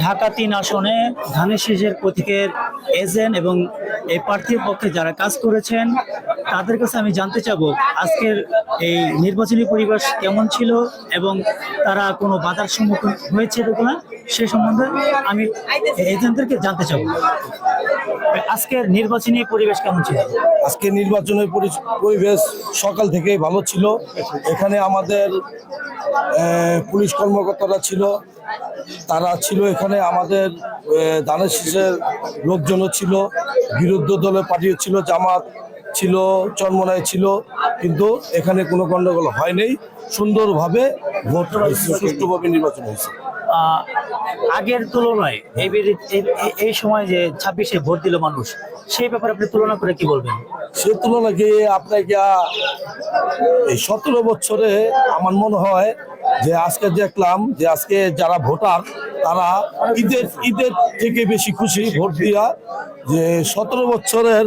ঢাকা ৩ আসনে ধানের শীষের প্রতীকের এজেন্ট এবং এই প্রার্থীর পক্ষে যারা কাজ করেছেন তাদের কাছে আমি জানতে চাবো আজকের এই নির্বাচনী পরিবেশ কেমন ছিল এবং তারা কোনো বাধার সম্মুখীন হয়েছে কিনা সে সম্বন্ধে আমি এজেন্টদেরকে জানতে চাবো। আজকের নির্বাচনী পরিবেশ কেমন ছিল? আজকে নির্বাচনের পরিবেশ সকাল থেকেই ভালো ছিল। এখানে আমাদের পুলিশ কর্মকর্তারা ছিল, তারা ছিল এখানে। আমাদের ধানের শীষের লোকজনও ছিল, বিরোধী দলের পার্টিও ছিল, জামাত ছিল, চরমনায় ছিল, কিন্তু এখানে কোনো গণ্ডগোল হয়নি। সুন্দরভাবে ভোট হয়েছে, সুষ্ঠুভাবে নির্বাচন হয়েছে। আগের তুলনায় এই সময় যে 26-এ ভোট দিল মানুষ, সেই ব্যাপারে আপনি তুলনা করে কি বলবেন? সে তুলনাকে আপনাকে এই 17 বছরে আমার মনে হয় যে আজকে দেখলাম যে আজকে যারা ভোটার তারা ঈদের থেকে বেশি খুশি ভোট দিয়া। যে 17 বছরের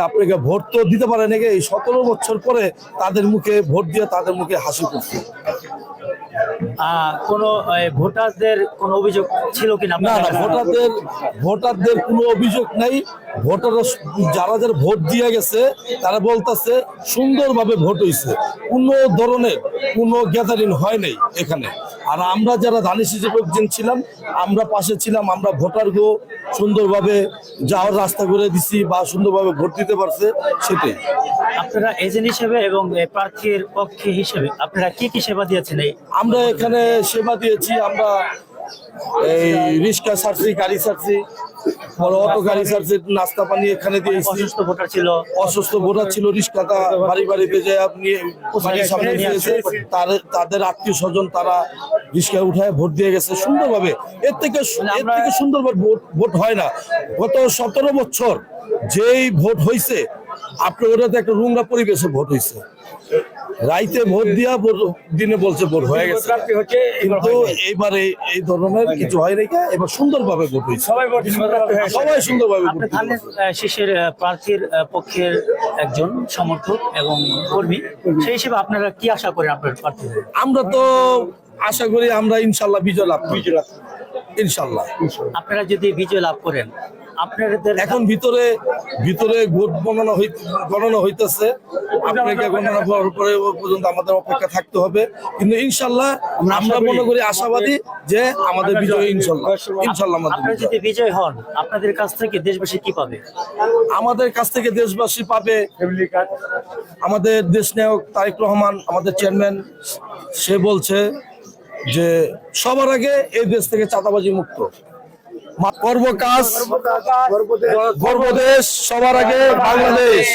আপনাকে ভোট তো দিতে পারে নাকি, এই 17 বছর পরে তাদের মুখে ভোট দিয়ে তাদের মুখে হাসি করছে। কোনো ভোটারদের কোনো অভিযোগ ছিল কিনা? না, ভোটারদের কোনো অভিযোগ নাই। ভোটাররা যারা ভোট দিয়ে গেছে তারা বলতেছে সুন্দরভাবে ভোট হয়েছে, কোনো ধরনের কোনো গ্যাদারিং হয় নাই এখানে। আর আমরা যারা ধানের শীষের লোকজন ছিলাম, আমরা পাশে ছিলাম, আমরা ভোটারকেও সুন্দরভাবে যাওয়ার রাস্তা করে দিছি বা সুন্দরভাবে ভোট দিতে পারছে, সেটাই। আপনারা এজেন্ট হিসেবে এবং প্রার্থীর পক্ষে হিসেবে আপনারা কি কি সেবা দিয়েছেন? আমরা এখানে সেবা দিয়েছি, আমরা এই রিক্সা ছাড়ছি, গাড়ি ছাড়ছি, অটো গাড়ি ছাড়ছি, নাস্তা পানি এখানে দিয়েছি। অসুস্থ ভোটার ছিল রিক্সাটা বাড়ি বাড়িতে যে আপনি বাড়ির সামনে দিয়েছে, তাদের আত্মীয় স্বজন তারা রিক্সা উঠায় ভোট দিয়ে গেছে সুন্দরভাবে। এর থেকে সুন্দরভাবে ভোট হয় না। গত 17 বছর যেই ভোট হয়েছে আপনার ওটাতে একটা রুংরা পরিবেশে ভোট হয়েছে। রাইতে ভোট দিয়া দিনে বলছে ভোট হয়ে গেছে, কিন্তু এইবারে এই ধরনের কিছু হয় নাই। এবার সুন্দরভাবে ভোট হয়েছে, সবাই সুন্দরভাবে। ধানের শীষের প্রার্থীর পক্ষের একজন সমর্থক এবং কর্মী, সেই হিসেবে আপনারা কি আশা করেন আপনার প্রার্থী? আমরা তো আশা করি আমরা ইনশাল্লাহ বিজয় লাভ করি, ইনশাল্লাহ। আপনারা যদি বিজয় লাভ করেন, আপনাদের এখন ভিতরে ভোট গণনা হইতেছে, আপনাকে গণনা করার পরে পর্যন্ত আমাদের অপেক্ষা থাকতে হবে, কিন্তু ইনশাল্লাহ আমরা মনে করি আশাবাদী যে আমাদের বিজয় ইনশাল্লাহ। আপনারা যদি বিজয় হন, আপনাদের কাছ থেকে দেশবাসী কি পাবে? আমাদের কাছ থেকে দেশবাসী পাবে আমাদের দেশ নায়ক তারেক রহমান, আমাদের চেয়ারম্যান, সে বলছে যে সবার আগে এই দেশ থেকে চাঁদাবাজি মুক্ত, করব কাজ, গর্ব দেশ, সবার আগে বাংলাদেশ।